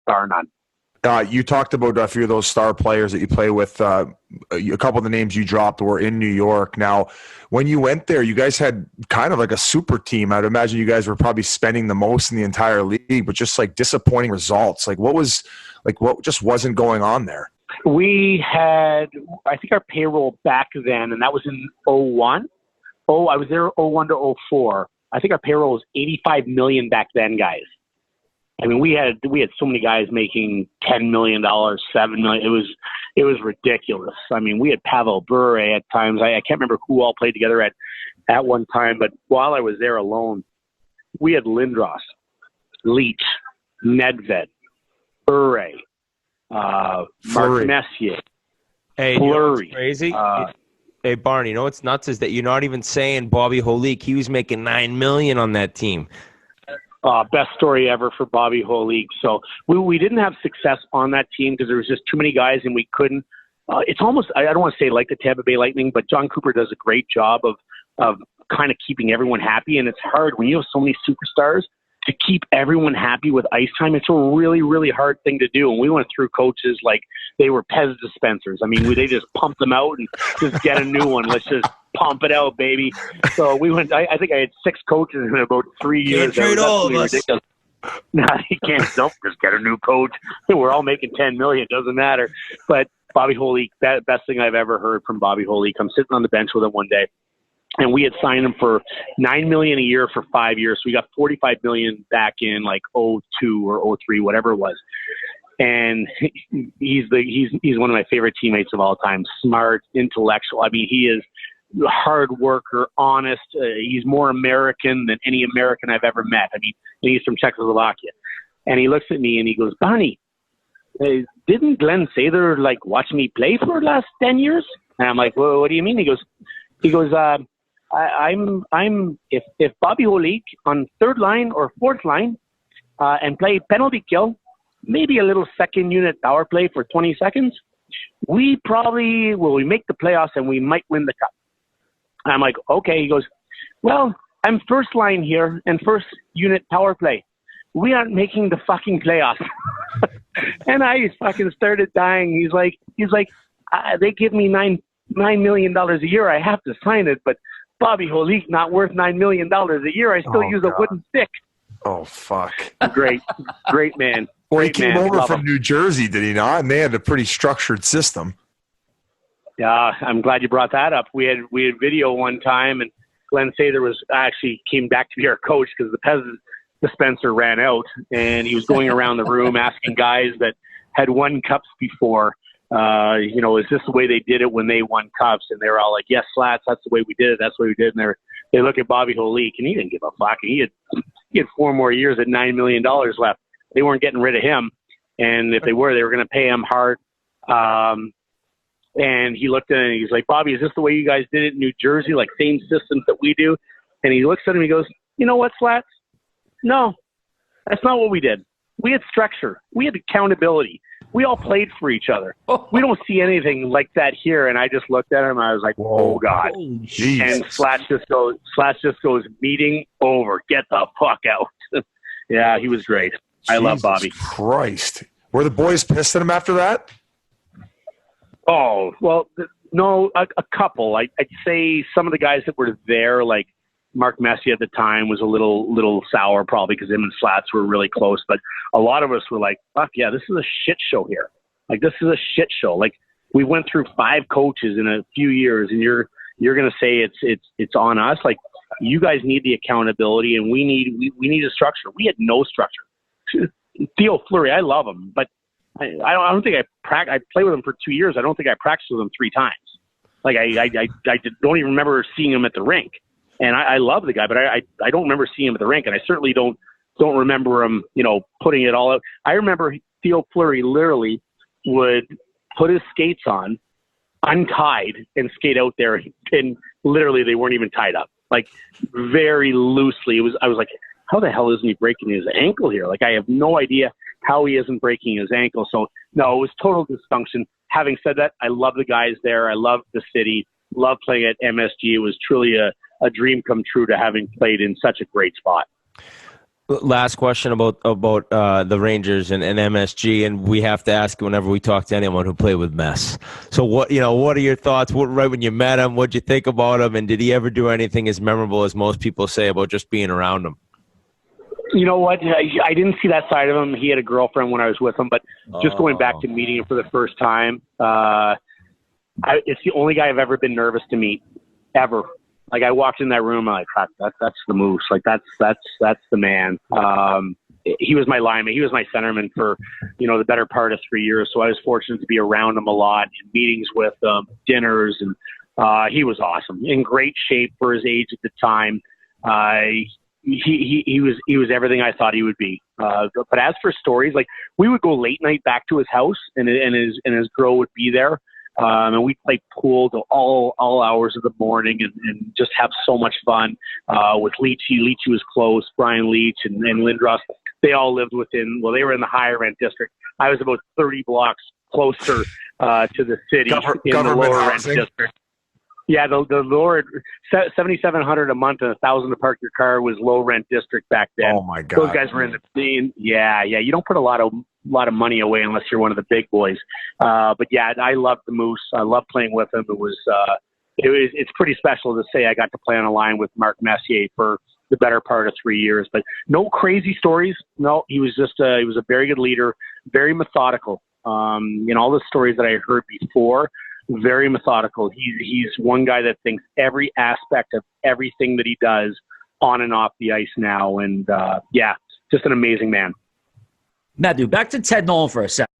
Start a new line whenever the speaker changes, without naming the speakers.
bar none.
You talked about a few of those star players that you play with. A couple of the names you dropped were in New York. Now, when you went there, you guys had kind of like a super team. I'd imagine you guys were probably spending the most in the entire league, but just like disappointing results. Like what just wasn't going on there?
We had, I think, our payroll back then, and that was in 01. I was there 01 to 04. I think our payroll was $85 million back then, guys. I mean, we had so many guys making $10 million, $7 million. It was ridiculous. I mean, we had Pavel Bure at times. I can't remember who all played together at one time, but while I was there alone, we had Lindros, Leach, Nedved, Bure, Mark Messier,
Hey,
Fleury.
Crazy. Hey, Barney, you know what's nuts is that you're not even saying Bobby Holik. He was making $9 million on that team.
Best story ever for Bobby Holik. So we didn't have success on that team because there was just too many guys and we couldn't. It's almost, I don't want to say like the Tampa Bay Lightning, but John Cooper does a great job of kind of keeping everyone happy. And it's hard when you have so many superstars to keep everyone happy with ice time. It's a really, really hard thing to do. And we went through coaches like they were Pez dispensers. I mean, they just pumped them out and just get a new one. Let's just pump it out, baby. So we went, I think I had 6 coaches in about 3 years.
Can't trade all of us.
Ridiculous. No, you can't. Nope, just get a new coach. We're all making $10 million. Doesn't matter. But Bobby Holik, that best thing I've ever heard from Bobby Holik. I'm sitting on the bench with him one day, and we had signed him for $9 million a year for 5 years. So we got $45 million back in like 02 or 03, whatever it was. And he's one of my favorite teammates of all time. Smart, intellectual. I mean, he is a hard worker, honest. He's more American than any American I've ever met. I mean, he's from Czechoslovakia. And he looks at me and he goes, Barney, didn't Glenn Sather like watch me play for the last 10 years? And I'm like, well, what do you mean? He goes, I'm if Bobby Holik on third line or fourth line and play penalty kill, maybe a little second unit power play for 20 seconds, we make the playoffs and we might win the cup. And I'm like, okay. He goes, well, I'm first line here and first unit power play. We aren't making the fucking playoffs. And I fucking started dying. He's like, they give me $9 million a year. I have to sign it, but Bobby Holik not worth $9 million a year. I still use a wooden stick.
Oh, fuck.
Great man.
Well,
Great
he came
man.
over
Love
from
him.
New Jersey, did he not? And they had a pretty structured system.
Yeah, I'm glad you brought that up. We had video one time, and Glenn Sather actually came back to be our coach because the Pez dispenser ran out, and he was going around the room asking guys that had won cups before, is this the way they did it when they won cups? And they were all like, yes, Slats, that's the way we did it. That's the way we did it. And they look at Bobby Holik, and he didn't give a fuck. He had 4 more years at $9 million left. They weren't getting rid of him. And if they were going to pay him hard. And he looked at it and he's like, Bobby, is this the way you guys did it in New Jersey? Like same systems that we do? And he looks at him and he goes, you know what, Slats? No, that's not what we did. We had structure. We had accountability. We all played for each other. We don't see anything like that here. And I just looked at him and I was like, oh God. And Slats just goes, meeting over. Get the fuck out. Yeah, he was great. I love Bobby.
Christ. Were the boys pissed at him after that?
Oh, well, no, a couple. I'd say some of the guys that were there, like Mark Messier at the time, was a little sour probably because him and Slats were really close. But a lot of us were like, fuck yeah, this is a shit show here. Like, this is a shit show. Like, we went through 5 coaches in a few years, and you're going to say it's on us. Like, you guys need the accountability, and we need a structure. We had no structure. Theo Fleury, I love him, but I don't think I played with him for 2 years. I don't think I practiced with him 3 times. Like I don't even remember seeing him at the rink. And I love the guy, but I don't remember seeing him at the rink. And I certainly don't remember him, putting it all out. I remember Theo Fleury literally would put his skates on, untied, and skate out there. And literally they weren't even tied up, like very loosely. I was like, how the hell isn't he breaking his ankle here? Like, I have no idea how he isn't breaking his ankle. So, no, it was total dysfunction. Having said that, I love the guys there. I love the city. Love playing at MSG. It was truly a dream come true to having played in such a great spot.
Last question about the Rangers and MSG, and we have to ask whenever we talk to anyone who played with Mess. So what are your thoughts? Right when you met him, what'd you think about him, and did he ever do anything as memorable as most people say about just being around him?
You know what? I didn't see that side of him. He had a girlfriend when I was with him, but just going back to meeting him for the first time, it's the only guy I've ever been nervous to meet, ever. Like, I walked in that room, I'm like, that's the Moose. Like, that's the man. He was my lineman. He was my centerman for, the better part of 3 years. So I was fortunate to be around him a lot, in meetings with him, dinners, and he was awesome. In great shape for his age at the time. He was everything I thought he would be. But as for stories, like, we would go late night back to his house, and his girl would be there. And we'd play pool till all hours of the morning and just have so much fun with Leachy. Leachy was close. Brian Leach and Lindros, they all lived within, they were in the higher rent district. I was about 30 blocks closer to the city in the lower rent district. Yeah, the lower $7,700 a month and $1,000 to park your car was low rent district back then.
Oh my God!
Those guys were in the scene. Yeah. You don't put a lot of money away unless you're one of the big boys. But yeah, I loved the Moose. I loved playing with him. It's pretty special to say I got to play on a line with Mark Messier for the better part of 3 years. But no crazy stories. No, he was just he was a very good leader, very methodical. In all the stories that I heard before. Very methodical. He's one guy that thinks every aspect of everything that he does on and off the ice now. And just an amazing man.
Matthew, back to Ted Nolan for a second.